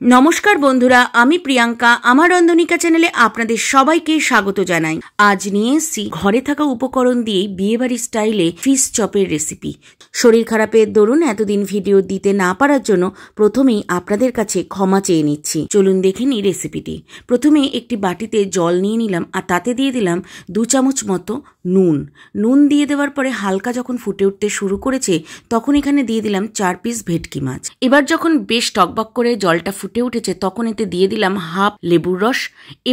নমস্কার বন্ধুরা, আমি প্রিয়াঙ্কা। আমার রন্ধনিকা চ্যানেলে আপনাদের সবাইকে স্বাগত জানাই। আজ নিয়ে এসেছি ঘরে থাকা উপকরণ দিয়ে বিয়েবাড়ি স্টাইলে ফিশ চপের রেসিপি। শরীর খারাপের দরুন এতদিন ভিডিও দিতে না পারার জন্য প্রথমেই আপনাদের কাছে ক্ষমা চেয়ে নিচ্ছি। চলুন দেখে নিই রেসিপিটি। প্রথমে একটি বাটিতে জল নিয়ে নিলাম আর তাতে দিয়ে দিলাম 2 চামচ মতো নুন দিয়ে দেওয়ার পরে হালকা যখন ফুটে উঠতে শুরু করেছে তখন এখানে দিয়ে দিলাম 4 পিস ভেটকি মাছ। এবার যখন বেশ টকবক করে জলটা ফুটে উঠেছে তখন এতে দিয়ে দিলাম হাফ লেবুর রস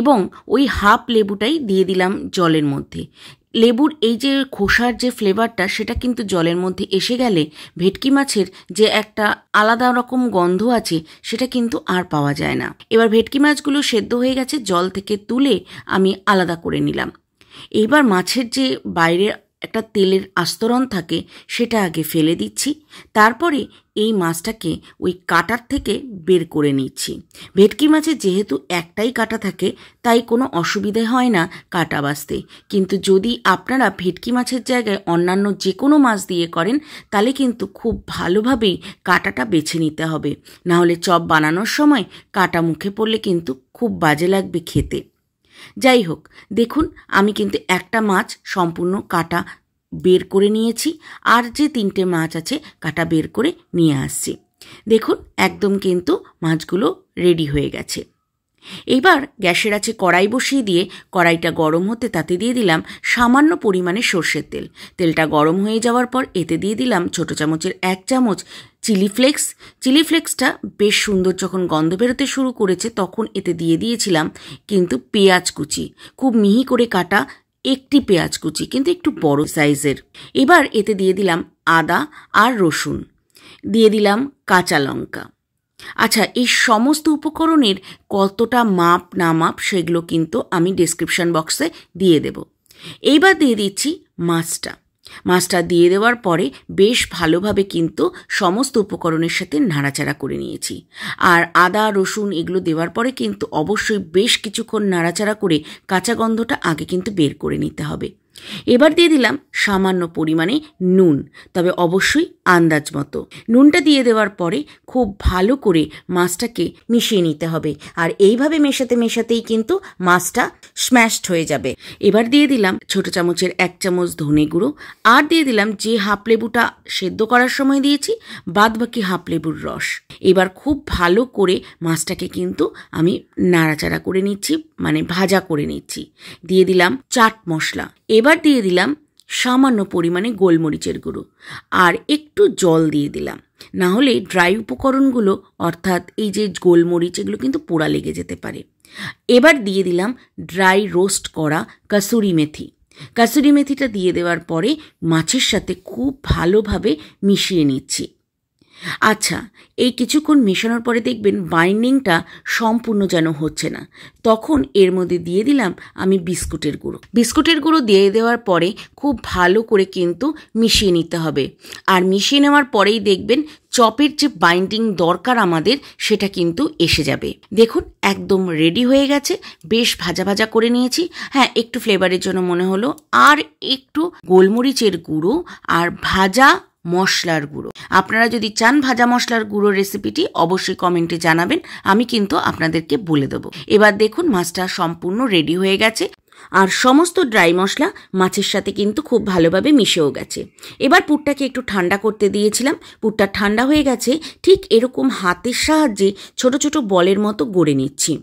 এবং ওই হাফ লেবুটাই দিয়ে দিলাম জলের মধ্যে। লেবুর এই যে খোসার যে ফ্লেভারটা সেটা কিন্তু জলের মধ্যে এসে গেলে ভেটকি মাছের যে একটা আলাদা রকম গন্ধ আছে সেটা কিন্তু আর পাওয়া যায় না। এবার ভেটকি মাছগুলো সেদ্ধ হয়ে গেছে, জল থেকে তুলে আমি আলাদা করে নিলাম। এইবার মাছের যে বাইরে একটা তেলের আস্তরণ থাকে সেটা আগে ফেলে দিচ্ছি, তারপরে এই মাছটাকে ওই কাঁটার থেকে বের করে নিচ্ছি। ভেটকি মাছের যেহেতু একটাই কাঁটা থাকে তাই কোনো অসুবিধে হয় না কাঁটা বাছতে, কিন্তু যদি আপনারা ভেটকি মাছের জায়গায় অন্যান্য যে কোনো মাছ দিয়ে করেন তাহলে কিন্তু খুব ভালোভাবেই কাঁটাটা বেছে নিতে হবে, নাহলে চপ বানানোর সময় কাঁটা মুখে পড়লে কিন্তু খুব বাজে লাগবে খেতে। যাই হোক, দেখুন আমি কিন্তু একটা মাছ সম্পূর্ণ কাঁটা বের করে নিয়েছি, আর যে 3টে মাছ আছে কাঁটা বের করে নিয়ে আসছি। দেখুন একদম কিন্তু মাছগুলো রেডি হয়ে গেছে। এইবার গ্যাসের আছে কড়াই বসিয়ে দিয়ে কড়াইটা গরম হতে তাতে দিয়ে দিলাম সামান্য পরিমাণে সর্ষের তেল। তেলটা গরম হয়ে যাওয়ার পর এতে দিয়ে দিলাম ছোট চামচের 1 চামচ চিলি ফ্লেক্সটা বেশ সুন্দর যখন গন্ধ বেরোতে শুরু করেছে তখন এতে দিয়ে দিয়েছিলাম কিন্তু পেঁয়াজ কুচি, খুব মিহি করে কাটা একটি পেঁয়াজ কুচি, কিন্তু একটু বড় সাইজের। এবার এতে দিয়ে দিলাম আদা আর রসুন, দিয়ে দিলাম কাঁচা লঙ্কা। আচ্ছা, এই সমস্ত উপকরণের কতটা মাপ না মাপ সেগুলো কিন্তু আমি ডেসক্রিপশন বক্সে দিয়ে দেব। এইবার দিয়ে দিচ্ছি মাছটা দিয়ে দেওয়ার পরে বেশ ভালোভাবে কিন্তু সমস্ত উপকরণের সাথে নাড়াচাড়া করে নিয়েছি। আর আদা রসুন এগুলো দেওয়ার পরে কিন্তু অবশ্যই বেশ কিছুক্ষণ নাড়াচাড়া করে কাঁচা গন্ধটা আগে কিন্তু বের করে নিতে হবে। এবার দিয়ে দিলাম সামান্য পরিমাণে নুন, তবে অবশ্যই আন্দাজ মতো। নুনটা দিয়ে দেওয়ার পরে খুব ভালো করে মাছটাকে মিশিয়ে নিতে হবে, আর এইভাবে মেশাতেই কিন্তু মাছটা স্ম্যাশড হয়ে যাবে। এবার দিয়ে দিলাম ছোট চামচের 1 চামচ ধনে গুঁড়ো, আর দিয়ে দিলাম যে হাফ লেবুটা সেদ্ধ করার সময় দিয়েছি বাদবাকি হাফ লেবুর রস। এবার খুব ভালো করে মাছটাকে কিন্তু আমি নাড়াচাড়া করে নিচ্ছি, মানে ভাজা করে নিচ্ছি। দিয়ে দিলাম চাট মশলা, এবার দিয়ে দিলাম সামান্য পরিমাণে গোলমরিচের গুঁড়ো, আর একটু জল দিয়ে দিলাম, না হলে ড্রাই উপকরণগুলো অর্থাৎ এই যে গোলমরিচ এগুলো কিন্তু পোড়া লেগে যেতে পারে। এবার দিয়ে দিলাম ড্রাই রোস্ট করা কাসুরি মেথিটা দিয়ে দেওয়ার পরে মাছের সাথে খুব ভালোভাবে মিশিয়ে নিচ্ছি। আচ্ছা, এই কিছুক্ষণ মেশানোর পরে দেখবেন বাইন্ডিংটা সম্পূর্ণ যেন হচ্ছে না, তখন এর মধ্যে দিয়ে দিলাম আমি বিস্কুটের গুঁড়ো দিয়ে দেওয়ার পরে খুব ভালো করে কিন্তু মিশিয়ে নিতে হবে। আর মিশিয়ে নেওয়ার পরেই দেখবেন চপের যে বাইন্ডিং দরকার আমাদের সেটা কিন্তু এসে যাবে। দেখুন একদম রেডি হয়ে গেছে, বেশ ভাজা করে নিয়েছি। হ্যাঁ, একটু ফ্লেভারের জন্য মনে হলো আর একটু গোলমরিচের গুঁড়ো আর ভাজা মশলার গুঁড়ো। আপনারা যদি চান ভাজা মশলার গুঁড়োর রেসিপিটি অবশ্যই কমেন্টে জানাবেন, আমি কিন্তু আপনাদেরকে বলে দেবো। এবার দেখুন মাছটা সম্পূর্ণ রেডি হয়ে গেছে, আর সমস্ত ড্রাই মশলা মাছের সাথে কিন্তু খুব ভালোভাবে মিশেও গেছে। এবার পুরটাকে একটু ঠান্ডা করতে দিয়েছিলাম, পুরটা ঠান্ডা হয়ে গেছে। ঠিক এরকম হাতের সাহায্যে ছোট ছোট বলের মতো গড়ে নিচ্ছি।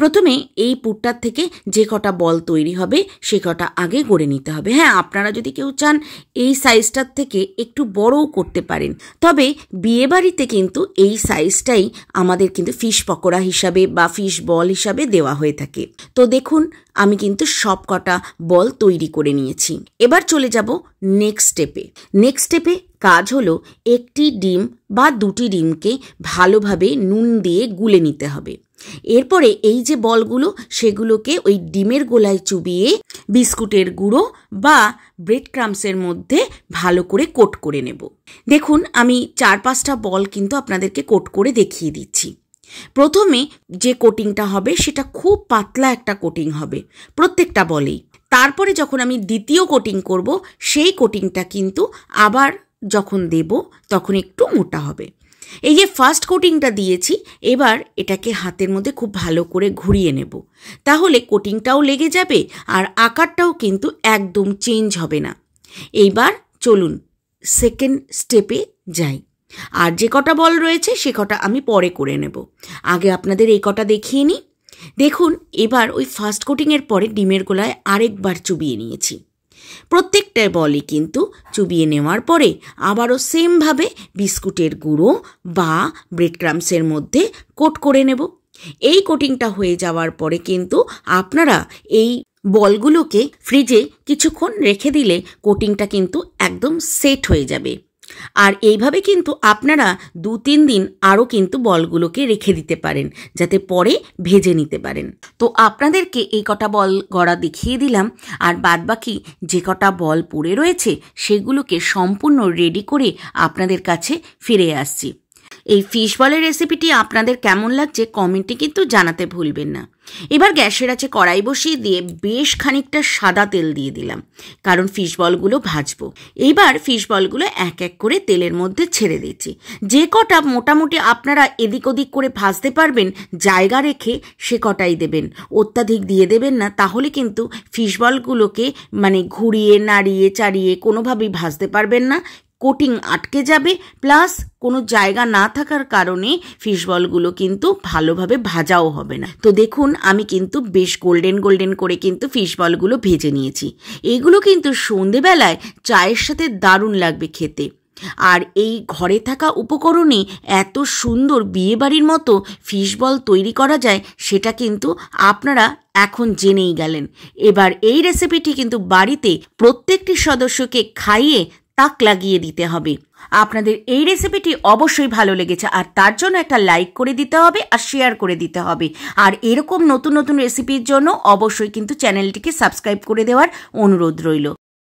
প্রথমে এই পুরটার থেকে যে কটা বল তৈরি হবে সে কটা আগে গড়ে নিতে হবে। হ্যাঁ, আপনারা যদি কেউ চান এই সাইজটার থেকে একটু বড়ও করতে পারেন, তবে বিয়েবাড়িতে কিন্তু এই সাইজটাই আমাদের কিন্তু ফিশ পকোড়া হিসাবে বা ফিশ বল হিসাবে দেওয়া হয়ে থাকে। তো দেখুন আমি কিন্তু সব কটা বল তৈরি করে নিয়েছি। এবার চলে যাব নেক্সট স্টেপে। কাজ হলো একটি ডিম বা 2টি ডিমকে ভালোভাবে নুন দিয়ে গুলে নিতে হবে। এরপরে এই যে বলগুলো সেগুলোকে ওই ডিমের গোলায় চুবিয়ে বিস্কুটের গুঁড়ো বা ব্রেড ক্রাম্বসের মধ্যে ভালো করে কোট করে নেব। দেখুন আমি 4-5টা বল কিন্তু আপনাদেরকে কোট করে দেখিয়ে দিচ্ছি। প্রথমে যে কোটিংটা হবে সেটা খুব পাতলা একটা কোটিং হবে প্রত্যেকটা বলেই। তারপরে যখন আমি দ্বিতীয় কোটিং করব সেই কোটিংটা কিন্তু আবার যখন দেব তখন একটু মোটা হবে। এই যে ফার্স্ট কোটিংটা দিয়েছি, এবার এটাকে হাতের মধ্যে খুব ভালো করে ঘুরিয়ে নেব। তাহলে কোটিংটাও লেগে যাবে আর আকারটাও কিন্তু একদম চেঞ্জ হবে না। এইবার চলুন সেকেন্ড স্টেপে যাই। আর যে কটা বল রয়েছে সে কটা আমি পরে করে নেব। আগে আপনাদের এই কটা দেখিয়ে নিই। দেখুন, এবার ওই ফার্স্ট কোটিংয়ের পরে ডিমের গোলায় আরেকবার চুবিয়ে নিয়েছি। প্রত্যেকটা বলই কিন্তু চুবিয়ে নেওয়ার পরে আবারও সেমভাবে বিস্কুটের গুঁড়ো বা ব্রেড ক্রাম্বসের মধ্যে কোট করে নেব। এই কোটিংটা হয়ে যাওয়ার পরে কিন্তু আপনারা এই বলগুলোকে ফ্রিজে কিছুক্ষণ রেখে দিলে কোটিংটা কিন্তু একদম সেট হয়ে যাবে। আর এইভাবে কিন্তু আপনারা 2-3 দিন আরও কিন্তু বলগুলোকে রেখে দিতে পারেন, যাতে পরে ভেজে নিতে পারেন। তো আপনাদেরকে এই কটা বল গড়া দেখিয়ে দিলাম, আর বাদবাকি যে কটা বল পড়ে রয়েছে সেগুলোকে সম্পূর্ণ রেডি করে আপনাদের কাছে ফিরে আসছি। এই ফিশ বলের রেসিপিটি আপনাদের কেমন লাগছে কমেন্টে কিন্তু জানাতে ভুলবেন না। এবার গ্যাসের আছে কড়াই বসিয়ে দিয়ে বেশ খানিকটা সাদা তেল দিয়ে দিলাম, কারণ ফিশ বলগুলো ভাজবো। এইবার ফিশ বলগুলো এক এক করে তেলের মধ্যে ছেড়ে দিচ্ছি। যে কটা মোটামুটি আপনারা এদিক ওদিক করে ভাজতে পারবেন জায়গা রেখে সে কটাই দেবেন, অত্যাধিক দিয়ে দেবেন না, তাহলে কিন্তু ফিশ বলগুলোকে ঘুরিয়ে নাড়িয়ে চাড়িয়ে কোনোভাবেই ভাজতে পারবেন না, কোটিং আটকে যাবে, প্লাস কোনো জায়গা না থাকার কারণে ফিশ বলগুলো কিন্তু ভালোভাবে ভাজাও হবে না। তো দেখুন, আমি কিন্তু বেশ গোল্ডেন গোল্ডেন করে কিন্তু ফিশ বলগুলো ভেজে নিয়েছি। এগুলো কিন্তু সন্ধেবেলায় চায়ের সাথে দারুণ লাগবে খেতে। আর এই ঘরে থাকা উপকরণে এত সুন্দর বিয়েবাড়ির মতো ফিশ বল তৈরি করা যায় সেটা কিন্তু আপনারা এখন জেনেই গেলেন। এবার এই রেসিপিটি কিন্তু বাড়িতে প্রত্যেকটি সদস্যকে খাইয়ে তাক লাগিয়ে দিতে হবে। আপনাদের এই রেসিপিটি অবশ্যই ভালো লেগেছে, আর তার জন্য একটা লাইক করে দিতে হবে আর শেয়ার করে দিতে হবে। আর এরকম নতুন নতুন রেসিপির জন্য অবশ্যই কিন্তু চ্যানেলটিকে সাবস্ক্রাইব করে দেওয়ার অনুরোধ রইল।